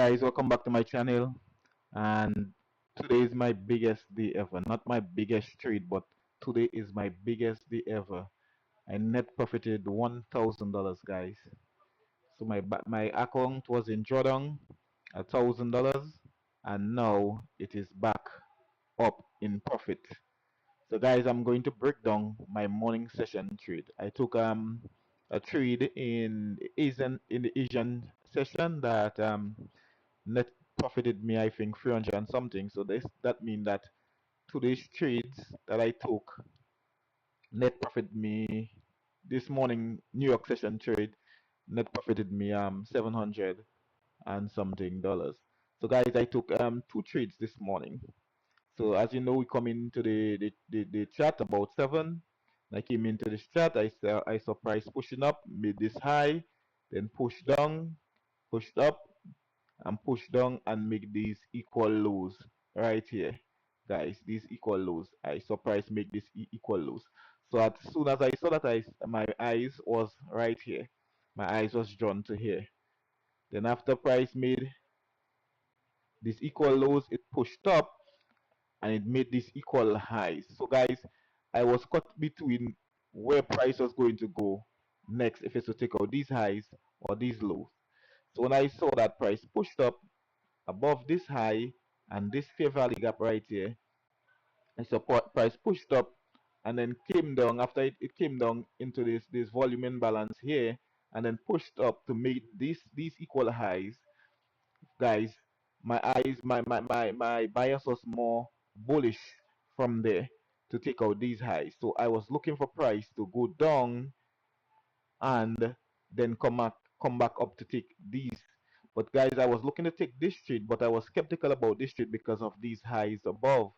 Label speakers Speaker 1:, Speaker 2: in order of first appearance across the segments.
Speaker 1: guys, welcome back to my channel. And today is my biggest day ever. Not my biggest trade, but today is my biggest day ever. I net profited $1,000, guys. So my account was in drawdown $1,000, and now it is back up in profit. So guys, I'm going to break down my morning session trade. I took a trade in the Asian session that net profited me, I think, 300 and something. So that means that today's trades that I took net profit me this morning New York session trade net profited me 700 and something dollars. So guys, I took two trades this morning. So as you know, we come into the chat about 7. I came into this chat, I saw price pushing up, made this high, then pushed down, pushed up, and push down and make these equal lows right here, guys. These equal lows, I saw price make this equal lows. So as soon as I saw that, my eyes was right here, my eyes was drawn to here. Then after price made this equal lows, it pushed up and it made this equal highs. So guys, I was caught between where price was going to go next, if it's to take out these highs or these lows. So when I saw that price pushed up above this high and this fair value gap right here, and support price pushed up and then came down. After it came down into this volume imbalance here and then pushed up to make these equal highs, guys. My bias was more bullish from there to take out these highs. So I was looking for price to go down and then come back up to take these. But guys, I was looking to take this trade, but I was skeptical about this trade because of these highs above.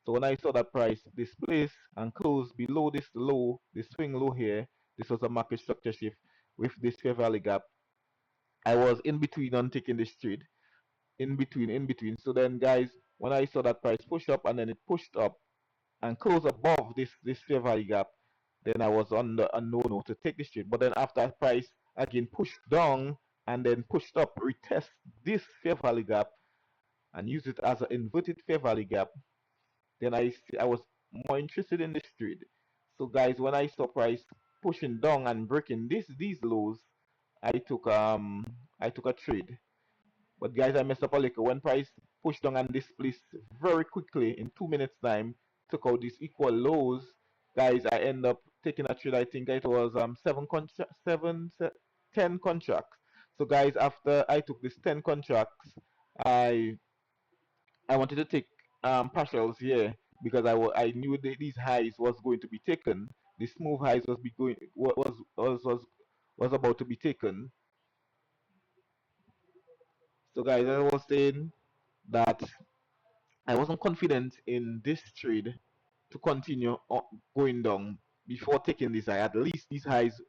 Speaker 1: So when I saw that price displace and close below this low, this swing low here, this was a market structure shift with this fair value gap. I was in between on taking this trade, in between. So then, guys, when I saw that price push up and then it pushed up and close above this fair value gap, then I was on the a no to take this trade. But then after price again pushed down and then pushed up, retest this fair value gap and use it as an inverted fair value gap, then I was more interested in this trade. So guys, when I saw price pushing down and breaking these lows, I took I took a trade. But guys, I messed up a little. When price pushed down and displaced very quickly in 2 minutes time, took out these equal lows. Guys, I end up taking a trade. I think it was 10 contracts. So guys, after I took this 10 contracts, I I wanted to take partials here because I knew that these highs was going to be taken. The smooth highs was about to be taken. So guys, I was saying that I wasn't confident in this trade to continue going down before taking this high. At least these highs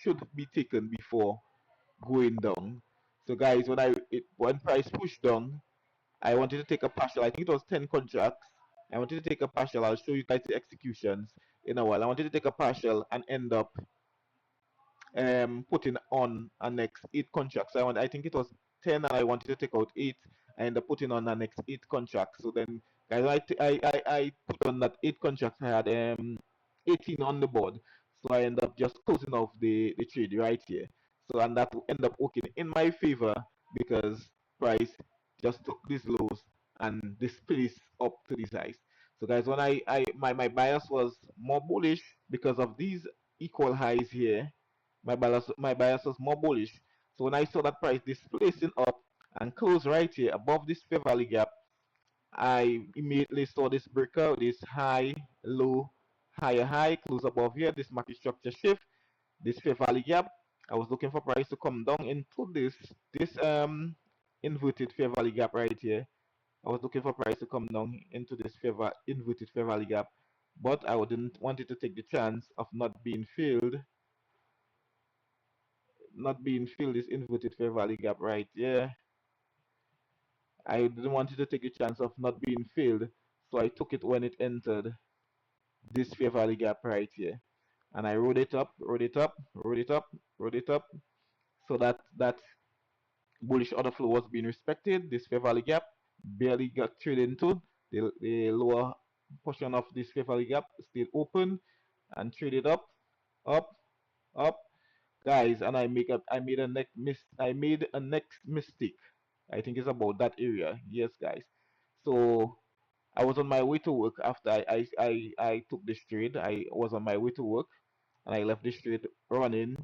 Speaker 1: should be taken before going down. So guys, when price pushed down, I wanted to take a partial. I think it was 10 contracts. I wanted to take a partial. I'll show you guys the executions in a while. I wanted to take a partial and end up putting on a next 8 contracts. I think it was 10 and I wanted to take out 8. I ended up putting on the next 8 contracts. So then, guys, I put on that 8 contracts. I had 18 on the board. So I end up just closing off the trade right here. So and that will end up working in my favor because price just took these lows and displaced up to these highs. So guys, when my bias was more bullish because of these equal highs here. My bias was more bullish. So when I saw that price displacing up and close right here above this fair value gap, I immediately saw this breakout, this high, low, higher high, close above here, this market structure shift, this fair value gap. I was looking for price to come down into this inverted fair value gap right here. I was looking for price to come down into this inverted fair value gap, but I didn't want it to take the chance of not being filled this inverted fair value gap right here. I didn't want it to take a chance of not being filled, so I took it when it entered this fair value gap right here. And I rode it up, rode it up, rode it up, rode it up, so that bullish order flow was being respected. This fair value gap barely got traded into. The lower portion of this fair value gap stayed open and traded up, up, up, guys. And I made a next mistake. I think it's about that area. Yes, guys. So I was on my way to work after I took this trade. I was on my way to work and I left this trade running.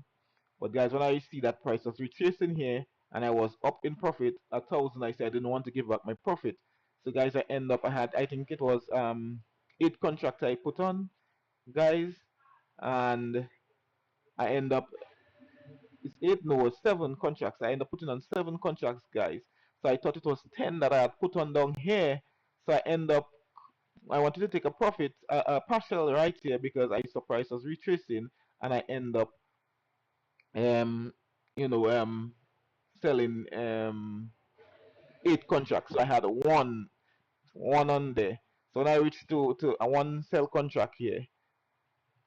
Speaker 1: But guys, when I see that price was retracing here and I was up in profit 1,000, I said I didn't want to give back my profit. So guys, I had, I think it was 8 contracts I put on, guys, and I end up, it's 8, no, it's 7 contracts. I end up putting on 7 contracts, guys. So I thought it was 10 that I had put on down here. So I wanted to take a profit, a partial right here because I saw price was retracing, and I end up, um, you know, selling 8 contracts. So I had one on there. So when I reached to a one sell contract here.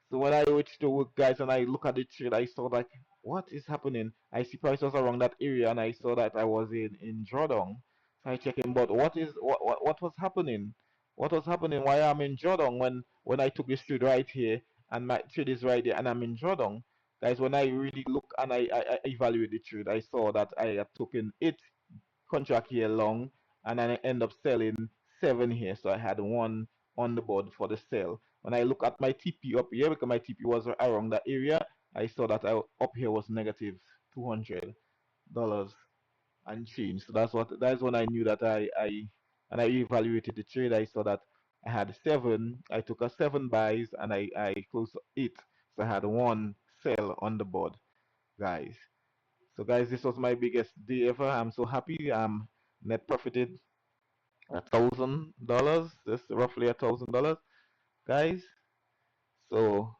Speaker 1: So when I reached to work, guys, and I look at the trade, I saw like, what is happening? I see prices around that area, and I saw that I was in drawdown. So I check in, but what was happening? What was happening? Why I'm in drawdown when I took this trade right here, and my trade is right there, and I'm in drawdown, guys. When I really look and I evaluate the trade, I saw that I had taken 8 contract here long, and then I end up selling 7 here. So I had one on the board for the sale. When I look at my TP up here, because my TP was around that area, I saw that up here was negative $200 and change. So that's when I knew that and I evaluated the trade. I saw that I had 7. I took a 7 buys and I closed 8. So I had one sell on the board, guys. So guys, this was my biggest day ever. I'm so happy. I'm net profited $1,000. That's roughly $1,000, guys. So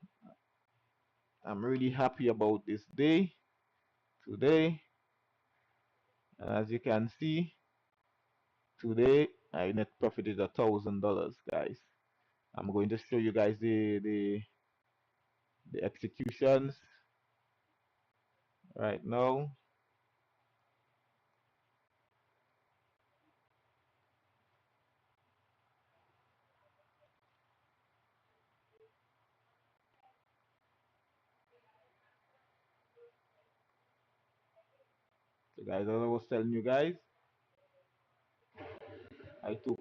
Speaker 1: I'm really happy about this day today. And as you can see, today I net profited $1,000, guys. I'm going to show you guys the executions right now. So guys, as I was telling you guys, I took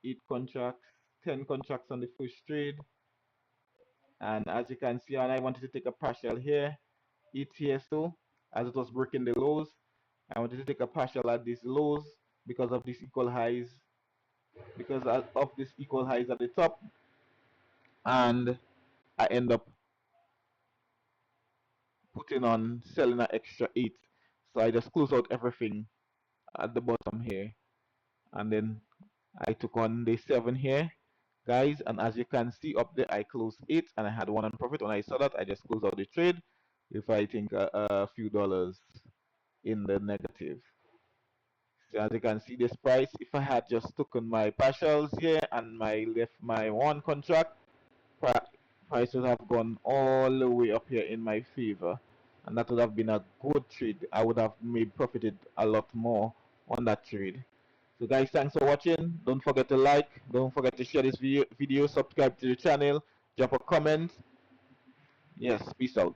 Speaker 1: 8 contracts, 10 contracts on the first trade. And as you can see, and I wanted to take a partial here, it here, so as it was breaking the lows, I wanted to take a partial at these lows because of these equal highs, of this equal highs at the top, and I end up putting on selling an extra 8. So I just close out everything at the bottom here, and then I took on the 7 here, guys, and as you can see up there, I closed 8 and I had one on profit. When I saw that, I just closed out the trade if I think a few dollars in the negative. So as you can see, this price, if I had just taken my partials here and my left my one contract, price would have gone all the way up here in my favor, and that would have been a good trade. I would have made profited a lot more on that trade. So guys, thanks for watching. Don't forget to like, don't forget to share this video, subscribe to the channel, drop a comment. Yes, peace out.